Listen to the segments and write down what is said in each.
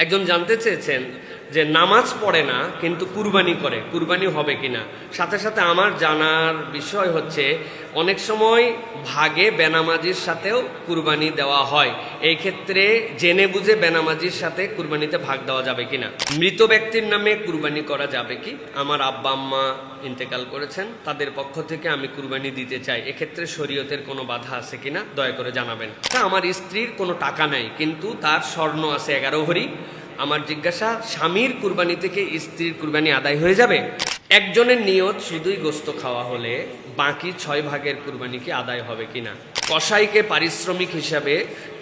একজন জানতে চেয়েছেন যে নামাজ পড়ে না কিন্তু কুরবানি করে, কুরবানি হবে কিনা। সাথে সাথে আমার জানার বিষয় হচ্ছে অনেক সময় ভাগে বেনামাজির সাথেও কুরবানি দেওয়া হয়, এই ক্ষেত্রে জেনে বুঝে বেনামাজির সাথে কুরবানিতে ভাগ দেওয়া যাবে কিনা। মৃত ব্যক্তির নামে কুরবানি করা যাবে কি? আমার আব্বা আম্মা ইন্তেকাল করেছেন, তাদের পক্ষ থেকে আমি কুরবানি দিতে চাই, এক্ষেত্রে শরীয়তের কোনো বাধা আছে কিনা দয়া করে জানাবেন। আমার স্ত্রীর কোনো টাকা নাই কিন্তু তার স্বর্ণ আছে 11 ভরি। আমার জিজ্ঞাসা, স্বামীর কুরবানি থেকে স্ত্রীর কুরবানি আদায় হয়ে যাবে? একজনের নিয়ত শুধুই গোস্ত খাওয়া হলে বাকি 6 ভাগের কুরবানি কি আদায় হবে কিনা? কসাইকে পারিশ্রমিক হিসাবে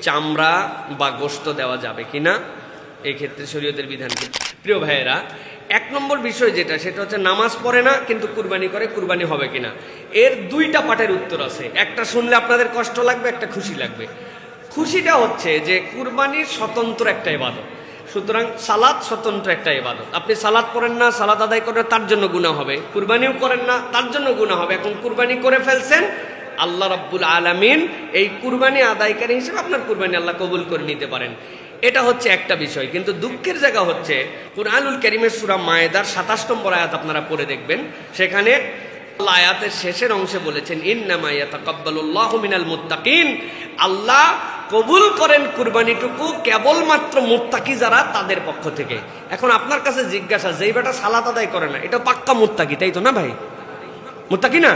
চামড়া বা গোস্ত দেওয়া যাবে কিনা, এই ক্ষেত্রে শরীয়তের বিধান কি? প্রিয় ভাইয়েরা, 1 নম্বর বিষয় যেটা, সেটা হচ্ছে নামাজ পড়ে না কিন্তু কুরবানি করে, কুরবানি হবে কিনা। এর 2টা পার্টের উত্তর আছে, একটা শুনলে আপনাদের কষ্ট লাগবে, একটা খুশি লাগবে। খুশিটা হচ্ছে যে কুরবানির স্বতন্ত্র একটা ইবাদত, সুতরাং সালাত স্বতন্ত্র একটা ইবাদত। আপনি সালাত পড়েন না, সালাত আদায় করেন, তার জন্য গুনাহ হবে। কুরবানিও করেন না, তার জন্য গুনাহ হবে। এখন কুরবানি করে ফেলছেন, আল্লাহ রাব্বুল আলামিন এই কুরবানি আদায়কারী হিসেবে আপনার কুরবানি আল্লাহ কবুল করে নিতে পারেন। এটা হচ্ছে একটা বিষয়। কিন্তু দুঃখের জায়গা হচ্ছে কুরআনুল কারীমের সূরা মায়েদার 27 নম্বর আয়াত আপনারা পড়ে দেখবেন, সেখানে আল্লাহ আয়াতের শেষের অংশে বলেছেন, ইন্নামা ইয়াতাকাব্বালুল্লাহু মিনাল মুত্তাকিন, আল্লাহ কবুল করেন কুরবানিটুকু কেবলমাত্র মুত্তাকি যারা, তাদের পক্ষ থেকে। এখন আপনার কাছে জিজ্ঞাসা, যেই বেটা সালাত আদায় করে না, এটা পাক্কা মুত্তাকি, তাই তো না ভাই? মুত্তাকি না?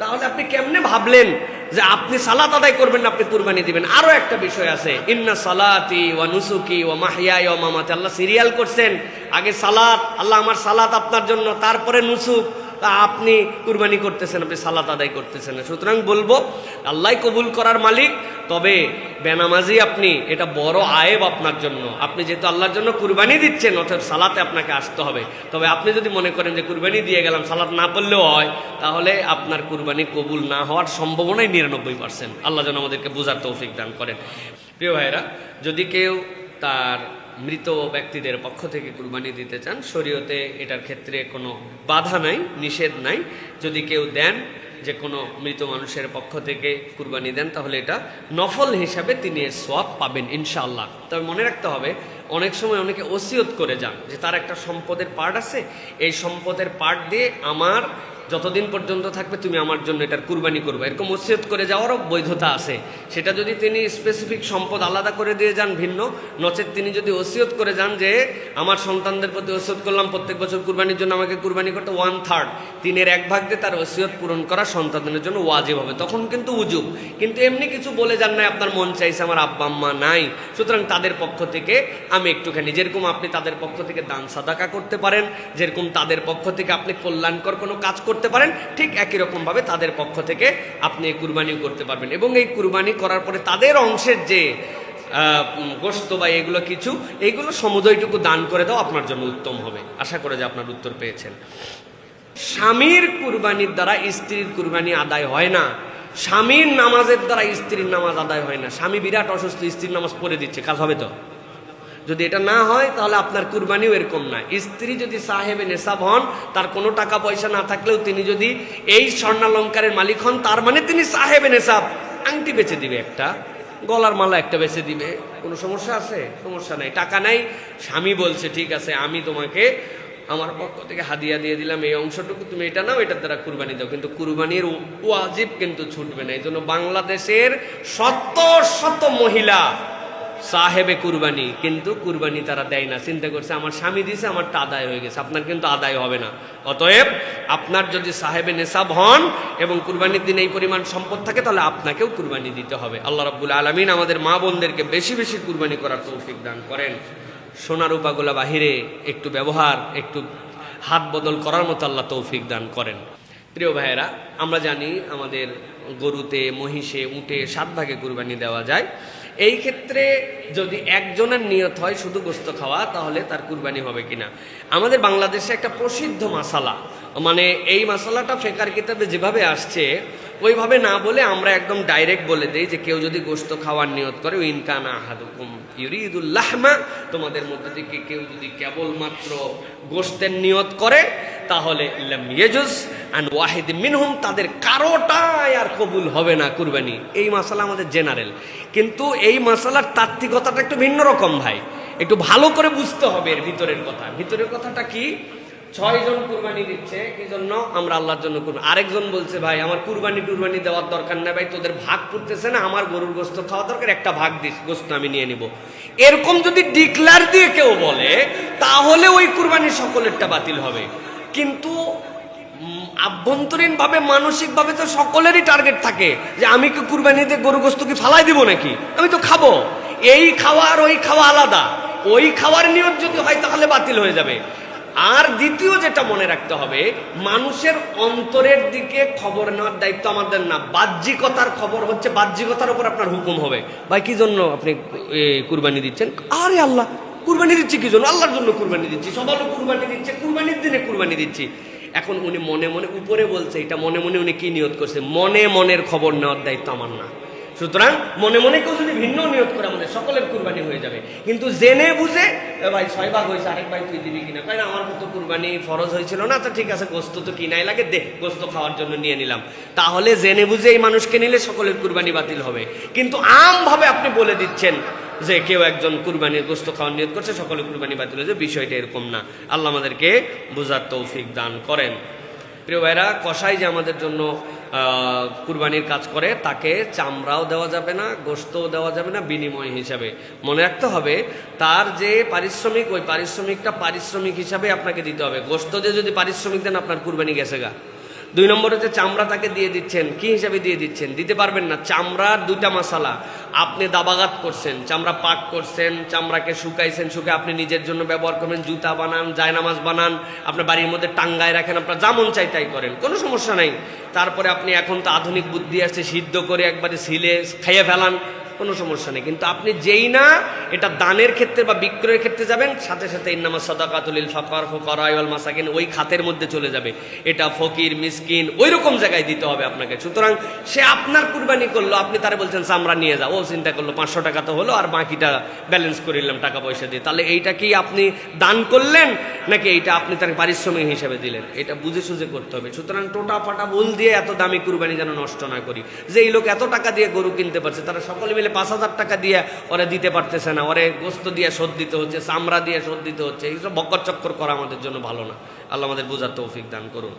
তাহলে আপনি কেমনে ভাবলেন যে আপনি সালাত আদায় করবেন না, আপনি কুরবানি দিবেন? আরো একটা বিষয় আছে, ইন্না সালাতি ওয়া নুসুকি ওয়া মাহইয়ায়া ওয়া মামাতি, আল্লাহ সিরিয়াল করছেন, আগে সালাত, আল্লাহ আমার সালাত আপনার জন্য, তারপরে নুসুক। আপনি কুরবানি করতেছেন, আপনি সালাত আদায় করতেছেন না। সুতরাং বলবো, আল্লাহ কবুল করার মালিক, তবে বেনামাজি আপনি, এটা বড় আয়েব আপনার জন্য। আপনি যেহেতু আল্লাহর জন্য কুরবানি দিচ্ছেন, অর্থাৎ সালাতে আপনাকে আসতে হবে। তবে আপনি যদি মনে করেন যে কুরবানি দিয়ে গেলাম, সালাত না পড়লেও হয়, তাহলে আপনার কুরবানি কবুল না হওয়ার সম্ভাবনাই 99%। আল্লাহ যেন আমাদেরকে বোঝার তৌফিক দান করেন। প্রিয় ভাইরা, যদি কেউ তার মৃত ব্যক্তিদের পক্ষ থেকে কুরবানি দিতে চান, শরীয়তে এটার ক্ষেত্রে কোনো বাধা নাই, নিষেধ নাই। যদি কেউ দেন, যে কোনো মৃত মানুষের পক্ষ থেকে কুরবানি দেন, তাহলে এটা নফল হিসাবে তিনি এর সওয়াব পাবেন ইনশাআল্লাহ। তবে মনে রাখতে হবে, অনেক সময় অনেকে ওসিয়ত করে যান যে তার একটা সম্পদের পার্ট আছে, এই সম্পদের পার্ট দিয়ে আমার যতদিন পর্যন্ত থাকবে তুমি আমার জন্য এটার কুরবানি করবে, এরকম ওসিয়ত করে যাওয়ারও বৈধতা আছে। সেটা যদি তিনি স্পেসিফিক সম্পদ আলাদা করে দিয়ে যান ভিন্ন, নচেত তিনি যদি ওসিয়ত করে যান যে আমার সন্তানদের প্রতি ওসিয়ত করলাম প্রত্যেক বছর কুরবানির জন্য আমাকে কুরবানি করতে 1/3, 3-এর 1 ভাগ দিয়ে তার ওসিয়ত পূরণ করা সন্তানদের জন্য ওয়াজিব হবে, তখন কিন্তু উজুব। কিন্তু এমনি কিছু বলে যান নাই, আপনার মন চাইছে, আমার আব্বা আম্মা নাই, সুতরাং তাদের পক্ষ থেকে আমি একটুখানি, যেরকম আপনি তাদের পক্ষ থেকে দান সাদাকা করতে পারেন, যেরকম তাদের পক্ষ থেকে আপনি কল্যাণকর কোনো কাজ করতে পারেন, ঠিক একই রকম ভাবে তাদের পক্ষ থেকে আপনি এই কুরবানিও করতে পারবেন। এবং এই কুরবানি করার পরে তাদের অংশের যে গোশত বা এগুলো কিছু, এইগুলো সমুদয়টুকু দান করে দাও, আপনার জন্য উত্তম হবে। আশা করে যে আপনার উত্তর পেয়েছেন। স্বামীর কুরবানির দ্বারা স্ত্রীর কুরবানি আদায় হয় না, স্বামীর নামাজের দ্বারা স্ত্রীর নামাজ আদায় হয় না। স্বামী বিরাট অসুস্থ, স্ত্রীর নামাজ পড়ে দিচ্ছে, কাজ হবে তো? যদি এটা না হয়, তাহলে আপনার কুরবানিও এরকম না। স্ত্রী যদি সাহেবে নেশাব হন, তার কোনো টাকা পয়সা না থাকলেও তিনি যদি এই স্বর্ণালঙ্কারের মালিক হন, তার মানে তিনি সাহেবে নেশাব। আংটি বেচে দিবে একটা, গলার মালা একটা বেচে দিবে, কোনো সমস্যা আছে? সমস্যা নাই। টাকা নাই, স্বামী বলছে ঠিক আছে, আমি তোমাকে আমার পক্ষ থেকে হাদিয়া দিয়ে দিলাম, এই অংশটুকু তুমি এটা নাও, এটার দ্বারা কুরবানি দাও। কিন্তু কুরবানির ওয়াজিব কিন্তু ছুটবে না। এই জন্য বাংলাদেশের শত শত মহিলা সাহেবে কুরবানি, কিন্তু কুরবানি তারা দেয় না। চিন্তা করছে আমার স্বামী দিয়েছে, আমারটা আদায় হয়ে গেছে, আপনার কিন্তু আদায় হবে না। অতএব আপনার যদি সাহেবে নেশাব হন এবং কুরবানির দিন এই পরিমাণ সম্পদ থাকে, তাহলে আপনাকেও কুরবানি দিতে হবে। আল্লাহ রাব্বুল আলামিন আমাদের মা বোনদেরকে বেশি বেশি কুরবানি করার তৌফিক দান করেন। সোনা রূপাগুলা বাহিরে একটু ব্যবহার, একটু হাত বদল করার মতো আল্লাহ তৌফিক দান করেন। প্রিয় ভাইয়েরা, আমরা জানি আমাদের গরুতে, মহিষে, উটে 7 ভাগে কুরবানি দেওয়া যায়। এই ক্ষেত্রে যদি একজনের নিয়ত হয় শুধু গোস্ত খাওয়া, তাহলে তার কুরবানি হবে কিনা। আমাদের বাংলাদেশে একটা প্রসিদ্ধ মাসালা, মানে এই মাসালাটা ফিকহ কিতাবে যেভাবে আসছে ওইভাবে না বলে আমরা একদম ডাইরেক্ট বলে দেই যে কেউ যদি গোস্ত খাওয়ার নিয়ত করে, ইনকানা আহাদুকুম ইউরিদুল লাহমা, তোমাদের মধ্যে থেকে কেউ যদি কেবলমাত্র গোস্তের নিয়ত করে, তাহলে লাম ইয়াজুজ আন ওয়াহিদ মিনহুম, তাদের কারোটাই আর কবুল হবে না কুরবানি। এই মাসালা আমাদের জেনারেল, কিন্তু এই মাসালার তাত্ত্বিকতাটা একটু ভিন্ন রকম ভাই। একটু ভালো করে বুঝতে হবে এর ভিতরের কথা। ভিতরের কথাটা কি? 6 জন কুরবানি দিচ্ছে কি জন্য? আমরা আল্লাহর জন্য কুরবানি। আরেকজন বলছে ভাই আমার কুরবানি টুরবানি দেওয়ার দরকার নেই ভাই, তোদের ভাগ করতেছে না, আমার গরুর গোস্ত খাওয়া দরকার, একটা ভাগ দিস, গোস্ত আমি নিয়ে নিব। এরকম যদি ডিক্লার দিয়ে কেউ বলে তাহলে ওই কুরবানি সকলেরটা বাতিল হবে। কিন্তু আভ্যন্তরীণ ভাবে মানসিক ভাবে তো সকলেরই টার্গেট থাকে যে আমি কি কুরবানিতে গরু গোস্ত কি ফালাই দিব নাকি, আমি তো খাবো। এই খাওয়া আর ওই খাওয়া আলাদা। ওই খাওয়ার নিয়ত যদি হয় তাহলে বাতিল হয়ে যাবে। আর দ্বিতীয় যেটা মনে রাখতে হবে, মানুষের অন্তরের দিকে খবর নেওয়ার দায়িত্ব আমাদের না, বাহ্যিকতার খবর হচ্ছে, বাহ্যিকতার উপর আপনার হুকুম হবে। ভাই কি জন্য আপনি কুরবানি দিচ্ছেন? আরে আল্লাহ, কুরবানি দিচ্ছি কি জন্য? আল্লাহর জন্য কুরবানি দিচ্ছি। সবাই কুরবানি দিচ্ছে, কুরবানির দিনে কুরবানি দিচ্ছি। এখন উনি মনে মনে উপরে বলছে, এটা মনে মনে উনি কি নিয়ত করছে? মনে মনের খবর নেওয়ার দায়িত্ব আমার না। সুতরাং মনে মনে কেউ যদি ভিন্ন নিয়ত করে আমাদের সকলের কুরবানি হয়ে যাবে। কিন্তু জেনে বুঝে ভাই 6 ভাগ হয়েছে, আরেক ভাই তুই দিবি কিনা? কারণ আমার মতো কুরবানি ফরজ হয়েছিল না, তো ঠিক আছে গোস্ত তো কিনাই লাগে, দে গোস্ত খাওয়ার জন্য নিয়ে নিলাম। তাহলে জেনে বুঝে এই মানুষকে নিলে সকলের কুরবানি বাতিল হবে। কিন্তু আমভাবে আপনি বলে দিচ্ছেন যে কেউ একজন কুরবানির গোস্ত খাওয়ার নিয়ত করছে, সকলের কুরবানি বাতিল হয়েছে, বিষয়টা এরকম না। আল্লাহ আমাদেরকে বোঝার তৌফিক দান করেন। প্রিয় ভাইরা, কসাই যে আমাদের জন্য কুরবানির কাজ করে তাকে চামড়াও দেওয়া যাবে না, গোশতও দেওয়া যাবে না বিনিময় হিসাবে। মনে রাখতে হবে তার যে পারিশ্রমিক, ওই পারিশ্রমিকটা পারিশ্রমিক হিসাবে আপনাকে দিতে হবে। গোশত দিয়ে যদি পারিশ্রমিক দেন আপনার কুরবানি গেছে গা। 2 নম্বরে যে চামড়া তাকে দিয়ে দিচ্ছেন, কি হিসাবে দিয়ে দিচ্ছেন? দিতে পারবেন না। চামড়ার 2টা মশালা, আপনি দাবাগাত করছেন, চামড়া পাক করছেন, চামড়াকে শুকাইছেন, শুকে আপনি নিজের জন্য ব্যবহার করবেন, জুতা বানান, জায়নামাজ বানান, আপনার বাড়ির মধ্যে টাঙ্গায় রাখেন, আপনার যেমন চাই তাই করেন, কোনো সমস্যা নাই। তারপরে আপনি এখন তো আধুনিক বুদ্ধি আসছে, সিদ্ধ করে একবারে সিলে খাইয়ে ফেলান, কোনো সমস্যা নেই। কিন্তু আপনি যেই না এটা দানের ক্ষেত্রে বা বিক্রয়ের ক্ষেত্রে যাবেন, সাথে সাথে ইন্নামাস সাদাকাতুল লিল ফুকারা ওয়াল মাসাকিন, ওই খাতের মধ্যে চলে যাবে। এটা ফকির মিসকিন ওই রকম জায়গায় দিতে হবে আপনাকে। সুতরাং সে আপনার কুরবানি করলো, আপনি তারে বলছেন চামড়া নিয়ে যাও, ও চিন্তা করলো 500 টাকা তো হলো, আর বাকিটা ব্যালেন্স করে নিলাম টাকা পয়সা দিয়ে, তাহলে এইটা কি আপনি দান করলেন নাকি এইটা আপনি তার পারিশ্রমিক হিসেবে দিলেন? এটা বুঝে সুঝে করতে হবে। সুতরাং টোটা ফাটা ভুল দিয়ে এত দামি কুরবানি যেন নষ্ট না করি। যে এই লোক এত টাকা দিয়ে গরু কিনতে পারছে, তারা সকলে মিলে 5000 টাকা দিয়ে ওরা দিতে পারতেছে না, ওরে গোস্ত দিয়ে শোধ দিতে হচ্ছে, চামড়া দিয়ে শোধ দিতে হচ্ছে। এইসব বক্কর চক্কর করা আমাদের জন্য ভালো না। আল্লাহ আমাদের বোঝার তৌফিক দান করুন।